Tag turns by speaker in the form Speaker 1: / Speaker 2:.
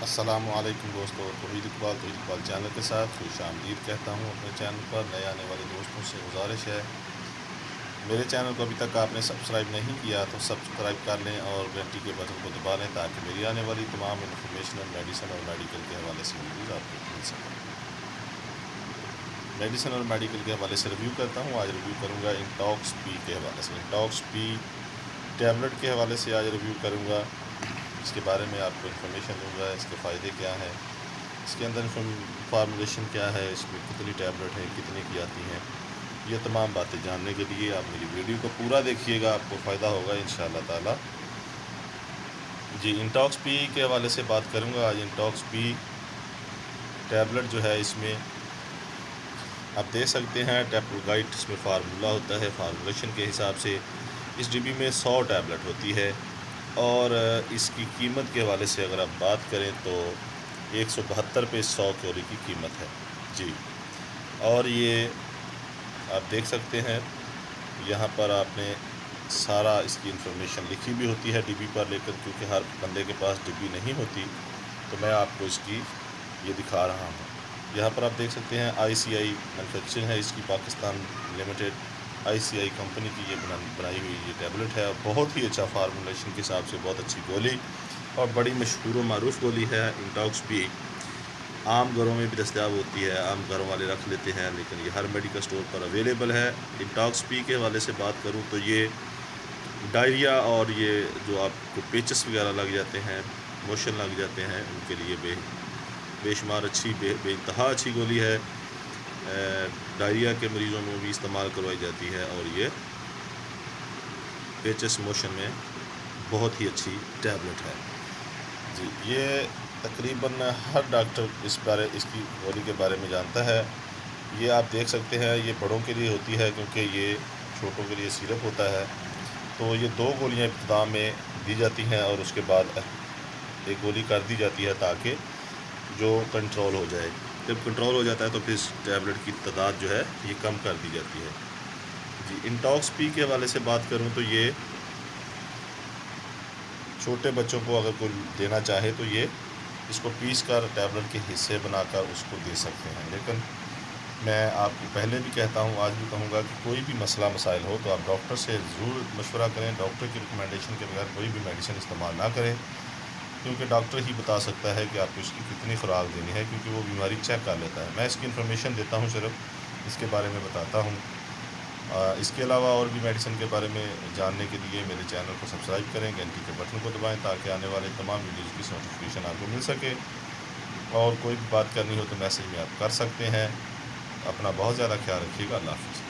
Speaker 1: السلام علیکم دوستو، توحید اقبال چینل کے ساتھ خوش آمدید کہتا ہوں اپنے چینل پر۔ نئے آنے والے دوستوں سے گزارش ہے، میرے چینل کو ابھی تک آپ نے سبسکرائب نہیں کیا تو سبسکرائب کر لیں اور گھنٹی کے بٹن کو دبا لیں تاکہ میری آنے والی تمام انفارمیشنل میڈیسن اور میڈیکل کے حوالے سے ویڈیوز آپ کو مل سکیں۔ میڈیسن اور میڈیکل کے حوالے سے ریویو کرتا ہوں۔ آج ریویو کروں گا انٹاکس پی کے حوالے سے، انٹاکس پی ٹیبلٹ کے حوالے سے آج ریویو کروں گا۔ اس کے بارے میں آپ کو انفارمیشن دوں گا، اس کے فائدے کیا ہیں، اس کے اندر فارمولیشن کیا ہے، اس میں کتنی ٹیبلٹ ہیں، کتنے کی آتی ہیں، یہ تمام باتیں جاننے کے لیے آپ میری ویڈیو کو پورا دیکھیے گا، آپ کو فائدہ ہوگا انشاءاللہ تعالی۔ جی، انٹاکس پی کے حوالے سے بات کروں گا آج۔ انٹاکس پی ٹیبلٹ جو ہے، اس میں آپ دیکھ سکتے ہیں ٹیپلوگائٹ اس میں فارمولہ ہوتا ہے۔ فارمولیشن کے حساب سے اس ڈبی میں 100 ٹیبلٹ ہوتی ہے، اور اس کی قیمت کے حوالے سے اگر آپ بات کریں تو 172 روپے 100 گولی کی قیمت ہے جی۔ اور یہ آپ دیکھ سکتے ہیں یہاں پر آپ نے سارا اس کی انفارمیشن لکھی بھی ہوتی ہے ڈبی پر، لیکن کیونکہ ہر بندے کے پاس ڈبی نہیں ہوتی تو میں آپ کو اس کی یہ دکھا رہا ہوں۔ یہاں پر آپ دیکھ سکتے ہیں آئی سی آئی مینوفیکچرنگ ہے اس کی، Pakistan limited I C I company کی یہ بنائی ہوئی یہ ٹیبلٹ ہے، اور بہت ہی اچھا فارمولیشن کے حساب سے بہت اچھی گولی اور بڑی مشہور و معروف گولی ہے انٹاکس پی۔ عام گھروں میں بھی دستیاب ہوتی ہے، عام گھروں والے رکھ لیتے ہیں، لیکن یہ ہر میڈیکل اسٹور پر اویلیبل ہے۔ انٹاکس پی کے حوالے سے بات کروں تو یہ ڈائریا اور یہ جو آپ کو پیچس وغیرہ لگ جاتے ہیں، موشن لگ جاتے ہیں، ان کے لیے بے شمار اچھی بے انتہا اچھی گولی ہے۔ ڈائریا کے مریضوں میں بھی استعمال کروائی جاتی ہے، اور یہ پیچس موشن میں بہت ہی اچھی ٹیبلٹ ہے جی۔ یہ تقریباً ہر ڈاکٹر اس کی گولی کے بارے میں جانتا ہے۔ یہ آپ دیکھ سکتے ہیں یہ بڑوں کے لیے ہوتی ہے، کیونکہ یہ چھوٹوں کے لیے سیرپ ہوتا ہے، تو یہ 2 گولیاں ابتدا میں دی جاتی ہیں اور اس کے بعد ایک گولی کر دی جاتی ہے تاکہ جو کنٹرول ہو جائے۔ جب کنٹرول ہو جاتا ہے تو پھر اس ٹیبلٹ کی تعداد جو ہے یہ کم کر دی جاتی ہے جی۔ انٹاکس پی کے حوالے سے بات کروں تو یہ چھوٹے بچوں کو اگر کوئی دینا چاہے تو یہ اس کو پیس کر ٹیبلٹ کے حصے بنا کر اس کو دے سکتے ہیں، لیکن میں آپ کو پہلے بھی کہتا ہوں، آج بھی کہوں گا کہ کوئی بھی مسئلہ مسائل ہو تو آپ ڈاکٹر سے ضرور مشورہ کریں۔ ڈاکٹر کی ریکمنڈیشن کے بغیر کوئی بھی میڈیسن استعمال نہ کریں، کیونکہ ڈاکٹر ہی بتا سکتا ہے کہ آپ کو اس کی کتنی خوراک دینی ہے، کیونکہ وہ بیماری چیک کر لیتا ہے۔ میں اس کی انفارمیشن دیتا ہوں، صرف اس کے بارے میں بتاتا ہوں۔ اس کے علاوہ اور بھی میڈیسن کے بارے میں جاننے کے لیے میرے چینل کو سبسکرائب کریں، گھنٹی کے بٹن کو دبائیں تاکہ آنے والے تمام ویڈیوز کی نوٹیفیکیشن آپ کو مل سکے، اور کوئی بھی بات کرنی ہو تو میسج میں آپ کر سکتے ہیں۔ اپنا بہت زیادہ خیال رکھیے گا۔ اللہ حافظ۔